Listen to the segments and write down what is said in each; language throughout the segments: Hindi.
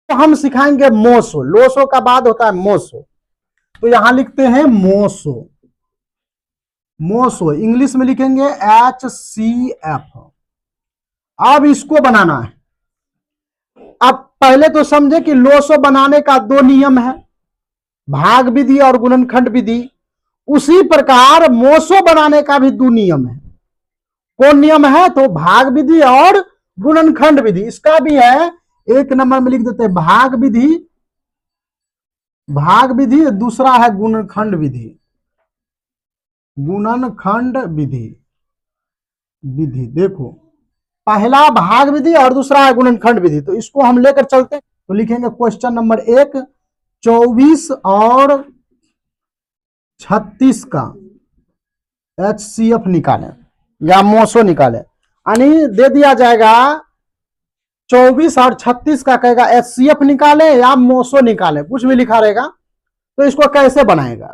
तो हम सिखाएंगे मोसो, लोसो का बाद होता है मोसो। तो यहां लिखते हैं मोसो, मोसो इंग्लिश में लिखेंगे HCF। अब इसको बनाना है। अब पहले तो समझे कि लोसो बनाने का दो नियम है, भाग विधि और गुणनखंड विधि। उसी प्रकार मोसो बनाने का भी दो नियम है। कौन नियम है? तो भाग विधि और गुणनखंड विधि। इसका भी है, एक नंबर में लिख देते हैं भाग विधि, भाग विधि, दूसरा है गुणनखंड विधि, गुणनखंड विधि। विधि देखो, पहला भाग विधि और दूसरा है गुणनखंड विधि। तो इसको हम लेकर चलते हैं। तो लिखेंगे क्वेश्चन नंबर 1, 24 और 36 का HCF निकालें या मोसो निकालें। यानी दे दिया जाएगा 24 और 36 का, कहेगा HCF निकाले या मोसो निकाले, कुछ भी लिखा रहेगा। तो इसको कैसे बनाएगा?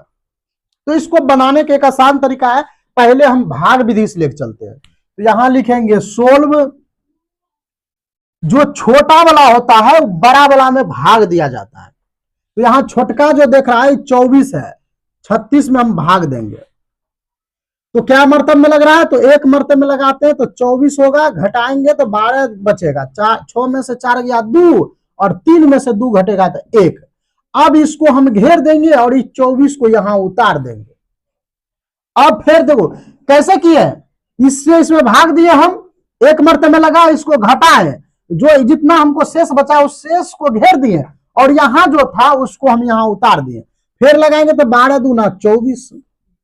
तो इसको बनाने के एक आसान तरीका है। पहले हम भाग विधि से लेकर चलते हैं। तो यहां लिखेंगे सोल्व, जो छोटा वाला होता है बड़ा वाला में भाग दिया जाता है। तो यहां छोटका जो देख रहा है 24 है, 36 में हम भाग देंगे। तो क्या मर्तब में लग रहा है? तो एक मर्तब में लगाते हैं तो 24 होगा, घटाएंगे तो 12 बचेगा। 6 में से 4 गया 2 और 3 में से 2 घटेगा तो 1। अब इसको हम घेर देंगे और इस 24 को यहां उतार देंगे। अब फिर देखो कैसे किए, इससे इसमें भाग दिए हम, एक मर्तबे में लगा, इसको घटाए, जो जितना हमको शेष बचा उस शेष को घेर दिए और यहां जो था उसको हम यहां उतार दिए। फिर लगाएंगे तो 12 दूना 24,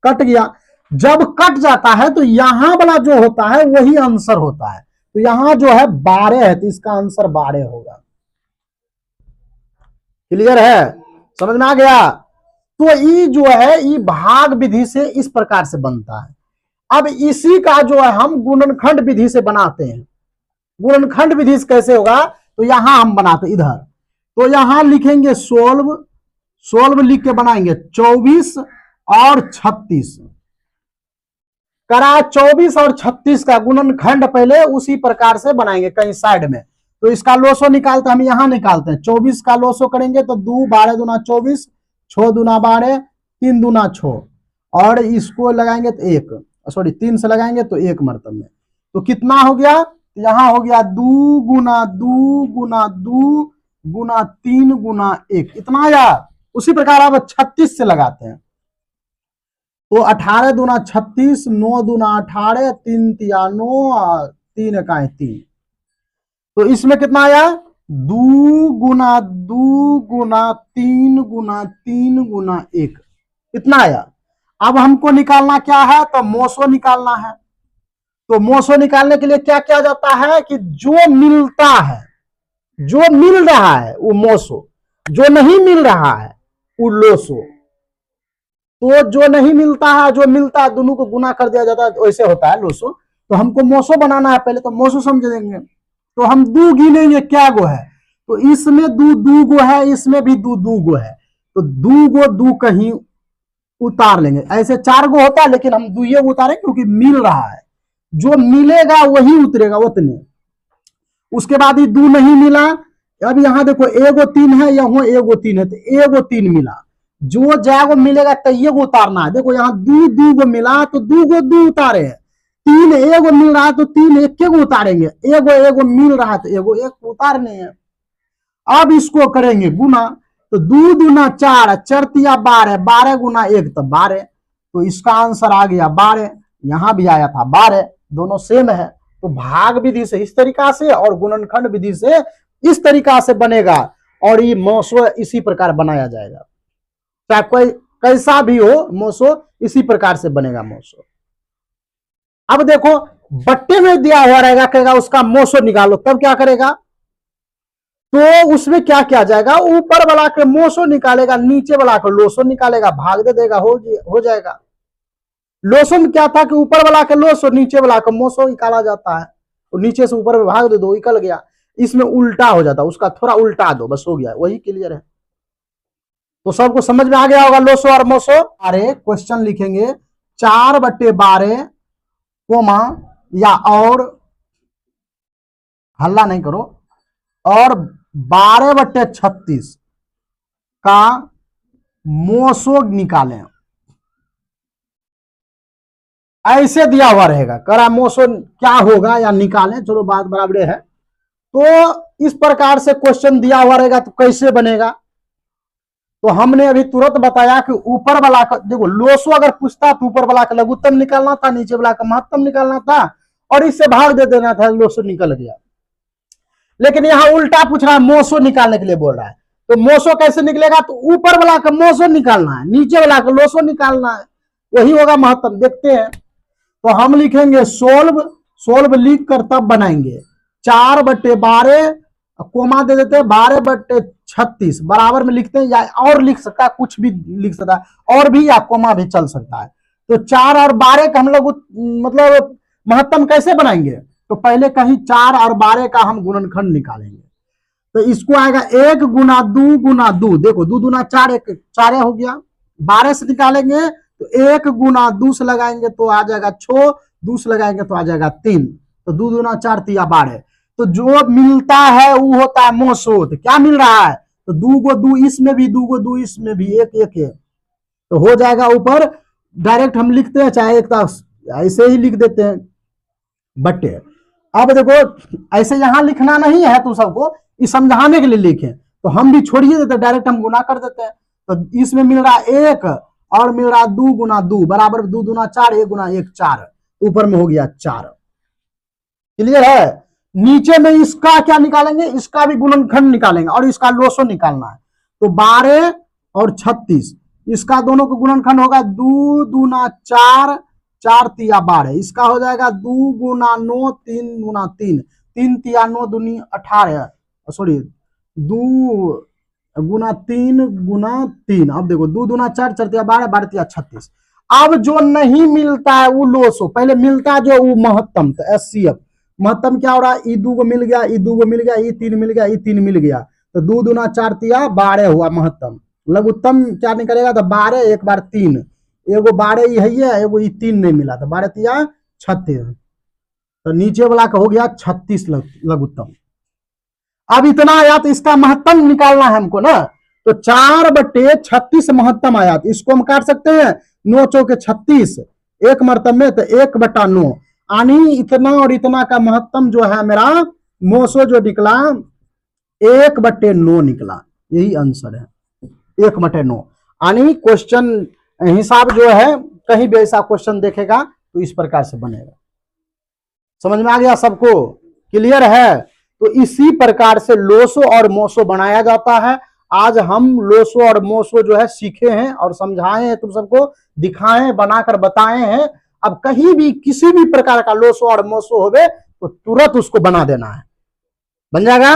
कट गया। जब कट जाता है तो यहां वाला जो होता है वही आंसर होता है। तो यहां जो है 12 है, तो इसका आंसर 12 होगा। क्लियर है? समझ में आ गया? तो ये जो है ये भाग विधि से इस प्रकार से बनता है। अब इसी का जो है हम गुणनखंड विधि से बनाते हैं। गुणनखंड विधि से कैसे होगा? तो यहां हम बनाते इधर। तो यहां लिखेंगे सोल्व, सोल्व लिख के बनाएंगे 24 और 36 करा। 24 और 36 का गुणनखंड पहले उसी प्रकार से बनाएंगे कहीं साइड में। तो इसका लोसो निकालते हम यहां निकालते हैं। 24 का लोसो करेंगे तो 2 12 दूना 24, 6 दूना 12, 3 दूना 6 और इसको लगाएंगे तो 1, सॉरी 3 से लगाएंगे तो 1 मर्तब में। तो कितना हो गया? यहां हो गया 2 गुना 2 गुना 2 गुना 3 गुना 1, इतना आया। उसी प्रकार अब 36 से लगाते हैं। तो 18 दूना 36, 9 दूना 18, 3 तिया 9, 3 इकाई 3। तो इसमें कितना आया? 2 गुना 2 गुना 3 गुना 3 गुना 1, इतना आया। अब हमको निकालना क्या है? तो मोसो निकालना है। तो मोसो निकालने के लिए क्या किया जाता है कि जो मिलता है, जो मिल रहा है वो मोसो, जो नहीं मिल रहा है वो लोसो। तो जो नहीं मिलता है, जो मिलता है, दोनों को गुना कर दिया जाता है, वैसे होता है लोसो। तो हमको मोसो बनाना है, पहले तो मोसो समझ लेंगे। तो हम 2 गिनेंगे क्या गो है, तो इसमें 2 गो है, इसमें भी 2 गो है। तो 2 कहीं उतार लेंगे। ऐसे 4 गो होता है लेकिन हम 2 उतारे क्योंकि मिल रहा है, जो मिलेगा वही उतरेगा उतने। उसके बाद ये 2 नहीं मिला। अब यहाँ देखो एगो 3 है, यहाँ एगो 3 है, तो एगो 3 मिला। जो जाएगो मिलेगा तैये को उतारना है। देखो यहाँ 2 गो मिला तो 2 उतारे हैं। 3 एगो मिल रहा है तो 3 एक को उतारेंगे। एगो मिल रहा है तो एगो 1 उतारने हैं। अब इसको करेंगे गुना। तो 2 दूना 4, 4 तिया 12, 12 गुना 1 तो 12। तो इसका आंसर आ गया 12। यहां भी आया था 12, दोनों सेम है। तो भाग विधि से इस तरीका से और गुणनखंड विधि से इस तरीका से बनेगा और ये मोसो इसी प्रकार बनाया जाएगा। चाहे कोई कैसा भी हो, मोसो इसी प्रकार से बनेगा मोसो। अब देखो बट्टे में दिया हुआ रहेगा, कहेगा उसका मोसो निकालो, तब क्या करेगा? तो उसमें क्या किया जाएगा? ऊपर वाला के मोसो निकालेगा, नीचे वाला को लोसो निकालेगा, भाग दे देगा, हो जाएगा। लोसो में क्या था कि ऊपर वाला के लोसो, नीचे वाला का मोसो निकाला जाता है। तो नीचे से ऊपर में भाग दे दो, निकल गया। इसमें उल्टा हो जाता, उसका थोड़ा उल्टा दो, बस हो गया। वही क्लियर है। तो सबको समझ में आ गया होगा लोसो और मोसो। अरे क्वेश्चन लिखेंगे 4/12 कोमा या और, हल्ला नहीं करो, और 12/36 का मोसो निकालें। ऐसे दिया हुआ रहेगा, करा मोसो क्या होगा या निकालें, चलो बात बराबर है। तो इस प्रकार से क्वेश्चन दिया हुआ रहेगा तो कैसे बनेगा, तो हमने अभी तुरंत बताया कि ऊपर वाला का देखो, लोसो अगर पूछता तो ऊपर वाला का लघुत्तम निकालना था, नीचे वाला का महत्तम निकालना था और इससे भाग दे देना था, लोसो निकल गया। लेकिन यहां उल्टा पूछ रहा है, मोसो निकालने के लिए बोल रहा है। तो मोसो कैसे निकलेगा, तो ऊपर वाला का मोसो निकालना है, नीचे वाला का लोसो निकालना है, वही होगा महत्तम। देखते हैं, तो हम लिखेंगे सोल्व लिख कर तब बनाएंगे 4/12 कोमा दे देते हैं 12/36 बराबर में लिखते हैं, या और लिख सकता है, कुछ भी लिख सकता है और भी, या कोमा भी चल सकता है। तो 4 और 12 का हम लोग मतलब महत्तम कैसे बनाएंगे, तो पहले कहीं 4 और 12 का हम गुणनखंड निकालेंगे। तो इसको आएगा 1 गुना 2 गुना 2, देखो 2 दूना 4, 1 4 हो गया। 12 से निकालेंगे तो 1 गुना 2 से लगाएंगे तो आ जाएगा 6, 2 से लगाएंगे तो आ जाएगा 3, तो 2 दूना 4 3 12। तो जो मिलता है वो होता है मोसो। तो क्या मिल रहा है, तो 2 को 2 इसमें भी, 2 को 2 इसमें भी, 1 1 है, तो हो जाएगा ऊपर। डायरेक्ट हम लिखते हैं, चाहे एक ऐसे ही लिख देते हैं बटे। अब देखो ऐसे यहां लिखना नहीं है, तो सबको इस समझाने के लिए लिखे, तो हम भी छोड़िए देते, डायरेक्ट हम गुना कर देते हैं। तो इसमें मिल रहा है 1 और मिल रहा 2 गुना 2 बराबर 2 दूना 4, 1 गुना 1 4, ऊपर में हो गया 4। क्लियर है। नीचे में इसका क्या निकालेंगे, इसका भी गुणनखंड निकालेंगे और इसका लोसो निकालना है। तो 12 और 36 इसका दोनों का गुणनखंड होगा 2 दूना 4, 4 तिया 12, इसका हो जाएगा 2 गुना 9, 3 गुना 3, 3 तिया 9 दूनी 18, सॉरी 2 गुना 3 गुना 3। अब देखो 2 दूना 4, 4 तिया 12, 12 तिया 36। अब जो नहीं मिलता है वो लोसो, पहले मिलता है जो वो महत्तम, तो एचसीएफ महत्तम क्या हो रहा है, ई 2 को मिल गया, ई 2 को मिल गया, ई 3 मिल गया, ई 3 मिल गया, तो 2 दूना 4 तिया 12 हुआ महत्तम। लघुत्तम क्या निकलेगा, तो 12 1 बार 3, एगो 12 ही है, एगो ई 3 नहीं मिला, तो 12 तिया 36, तो नीचे वाला का हो गया 36 लघुत्तम। अब इतना आया तो इसका महत्तम निकालना है हमको ना, तो 4/36 महत्तम आया, तो इसको हम काट सकते हैं, 9 चौके 36, एक मर्तम में, तो 1/9 यानी इतना और इतना का महत्तम जो है मेरा मोसो जो निकला 1/9 निकला, यही आंसर है 1/9। यानी क्वेश्चन हिसाब जो है कहीं भी ऐसा क्वेश्चन देखेगा तो इस प्रकार से बनेगा। समझ में आ गया सबको, क्लियर है। तो इसी प्रकार से लोसो और मोसो बनाया जाता है। आज हम लोसो और मोसो जो है सीखे हैं और समझाए हैं, तुम सबको दिखाए, बनाकर बताए हैं। अब कहीं भी किसी भी प्रकार का लोसो और मोसो होवे तो तुरंत उसको बना देना है, बन जाएगा।